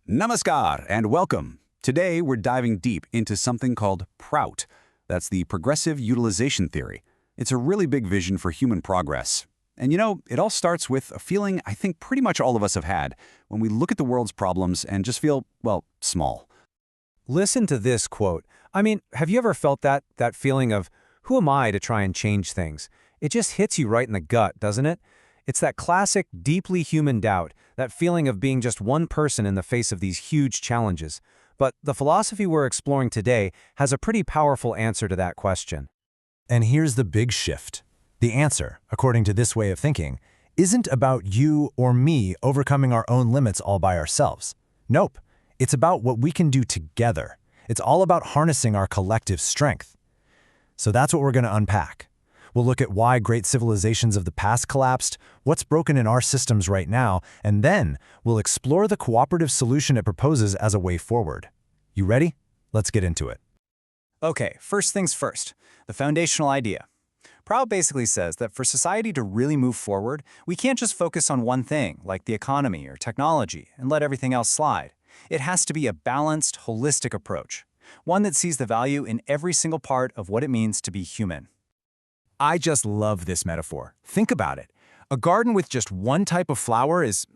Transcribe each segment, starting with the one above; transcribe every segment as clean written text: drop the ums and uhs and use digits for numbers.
Namaskar and welcome. Today we're diving deep into something called Prout. That's the progressive utilization theory. It's a really big vision for human progress. And it all starts with a feeling I think pretty much all of us have had when we look at the world's problems and just feel, well, small. Listen to this quote. Have you ever felt that feeling of, who am I to try and change things? It just hits you right in the gut, doesn't it? It's that classic, deeply human doubt, that feeling of being just one person in the face of these huge challenges. But the philosophy we're exploring today has a pretty powerful answer to that question. And here's the big shift. The answer, according to this way of thinking, isn't about you or me overcoming our own limits all by ourselves. Nope. It's about what we can do together. It's all about harnessing our collective strength. So that's what we're going to unpack. We'll look at why great civilizations of the past collapsed, what's broken in our systems right now, and then we'll explore the cooperative solution it proposes as a way forward. You ready? Let's get into it. Okay, first things first, the foundational idea. Prout basically says that for society to really move forward, we can't just focus on one thing, like the economy or technology, and let everything else slide. It has to be a balanced, holistic approach, one that sees the value in every single part of what it means to be human. I just love this metaphor. Think about it. A garden with just one type of flower is,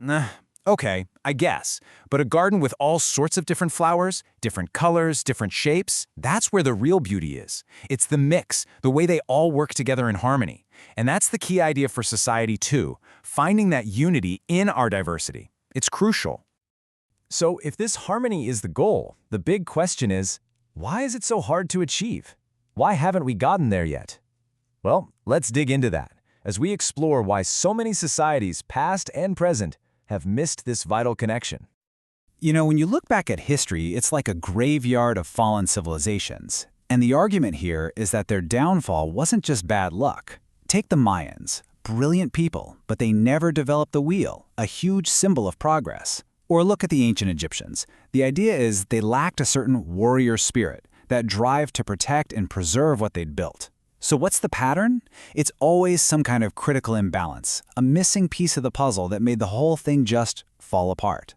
okay, I guess. But a garden with all sorts of different flowers, different colors, different shapes, that's where the real beauty is. It's the mix, the way they all work together in harmony. And that's the key idea for society too, finding that unity in our diversity. It's crucial. So if this harmony is the goal, the big question is, why is it so hard to achieve? Why haven't we gotten there yet? Well, let's dig into that as we explore why so many societies, past and present, have missed this vital connection. When you look back at history, it's like a graveyard of fallen civilizations. And the argument here is that their downfall wasn't just bad luck. Take the Mayans, brilliant people, but they never developed the wheel, a huge symbol of progress. Or look at the ancient Egyptians. The idea is they lacked a certain warrior spirit, that drive to protect and preserve what they'd built. So what's the pattern? It's always some kind of critical imbalance, a missing piece of the puzzle that made the whole thing just fall apart.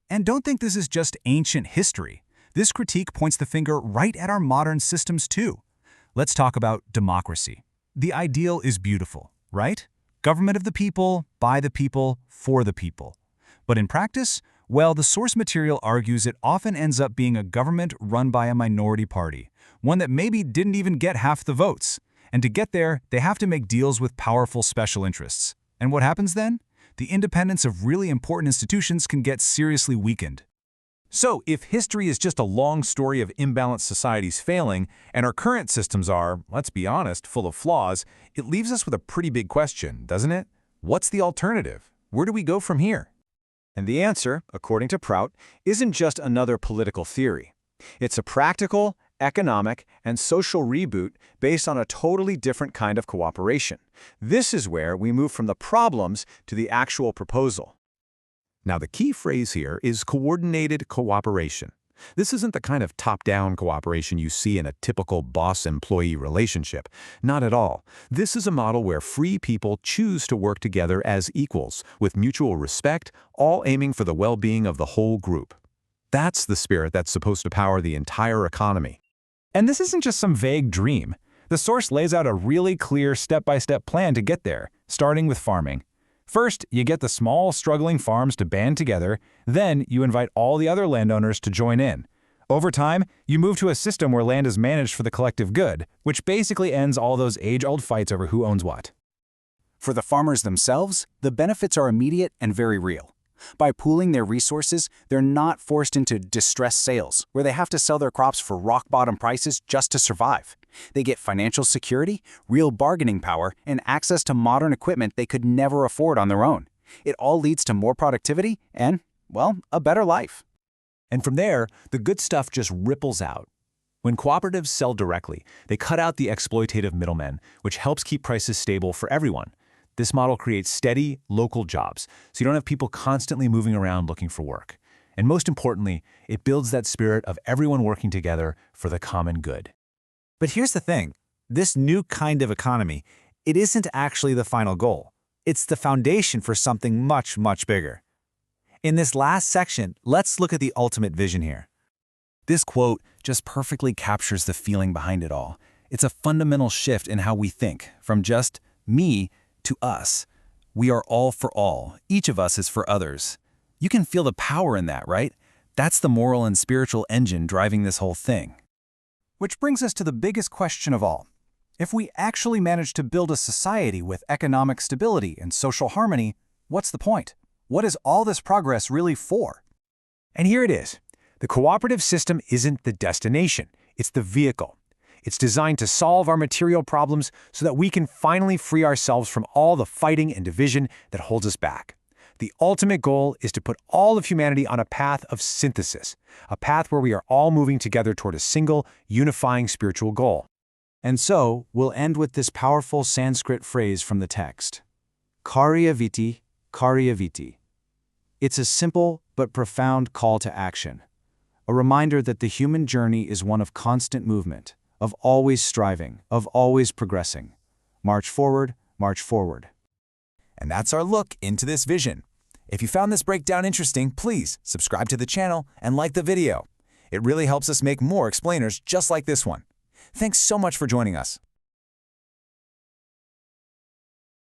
And don't think this is just ancient history. This critique points the finger right at our modern systems too. Let's talk about democracy. The ideal is beautiful, right? Government of the people, by the people, for the people. But in practice, well, the source material argues it often ends up being a government run by a minority party, one that maybe didn't even get half the votes. And to get there, they have to make deals with powerful special interests. And what happens then? The independence of really important institutions can get seriously weakened. So, if history is just a long story of imbalanced societies failing, and our current systems are, let's be honest, full of flaws, it leaves us with a pretty big question, doesn't it? What's the alternative? Where do we go from here? And the answer, according to Prout, isn't just another political theory. It's a practical, economic, and social reboot based on a totally different kind of cooperation. This is where we move from the problems to the actual proposal. Now, the key phrase here is coordinated cooperation. This isn't the kind of top-down cooperation you see in a typical boss-employee relationship. Not at all. This is a model where free people choose to work together as equals, with mutual respect, all aiming for the well-being of the whole group. That's the spirit that's supposed to power the entire economy. And this isn't just some vague dream. The source lays out a really clear step-by-step plan to get there, starting with farming. First, you get the small, struggling farms to band together, then you invite all the other landowners to join in. Over time, you move to a system where land is managed for the collective good, which basically ends all those age-old fights over who owns what. For the farmers themselves, the benefits are immediate and very real. By pooling their resources, they're not forced into distressed sales, where they have to sell their crops for rock-bottom prices just to survive. They get financial security, real bargaining power, and access to modern equipment they could never afford on their own. It all leads to more productivity and, well, a better life. And from there, the good stuff just ripples out. When cooperatives sell directly, they cut out the exploitative middlemen, which helps keep prices stable for everyone. This model creates steady, local jobs, so you don't have people constantly moving around looking for work. And most importantly, it builds that spirit of everyone working together for the common good. But here's the thing. This new kind of economy, it isn't actually the final goal. It's the foundation for something much, much bigger. In this last section, let's look at the ultimate vision here. This quote just perfectly captures the feeling behind it all. It's a fundamental shift in how we think, from just me to us. We are all for all. Each of us is for others. You can feel the power in that, right? That's the moral and spiritual engine driving this whole thing. Which brings us to the biggest question of all. If we actually manage to build a society with economic stability and social harmony, what's the point? What is all this progress really for? And here it is. The cooperative system isn't the destination, it's the vehicle. It's designed to solve our material problems so that we can finally free ourselves from all the fighting and division that holds us back. The ultimate goal is to put all of humanity on a path of synthesis, a path where we are all moving together toward a single, unifying spiritual goal. And so, we'll end with this powerful Sanskrit phrase from the text. Karyaviti, Karyaviti. It's a simple but profound call to action. A reminder that the human journey is one of constant movement, of always striving, of always progressing. March forward, march forward. And that's our look into this vision. If you found this breakdown interesting, please subscribe to the channel and like the video. It really helps us make more explainers just like this one. Thanks so much for joining us.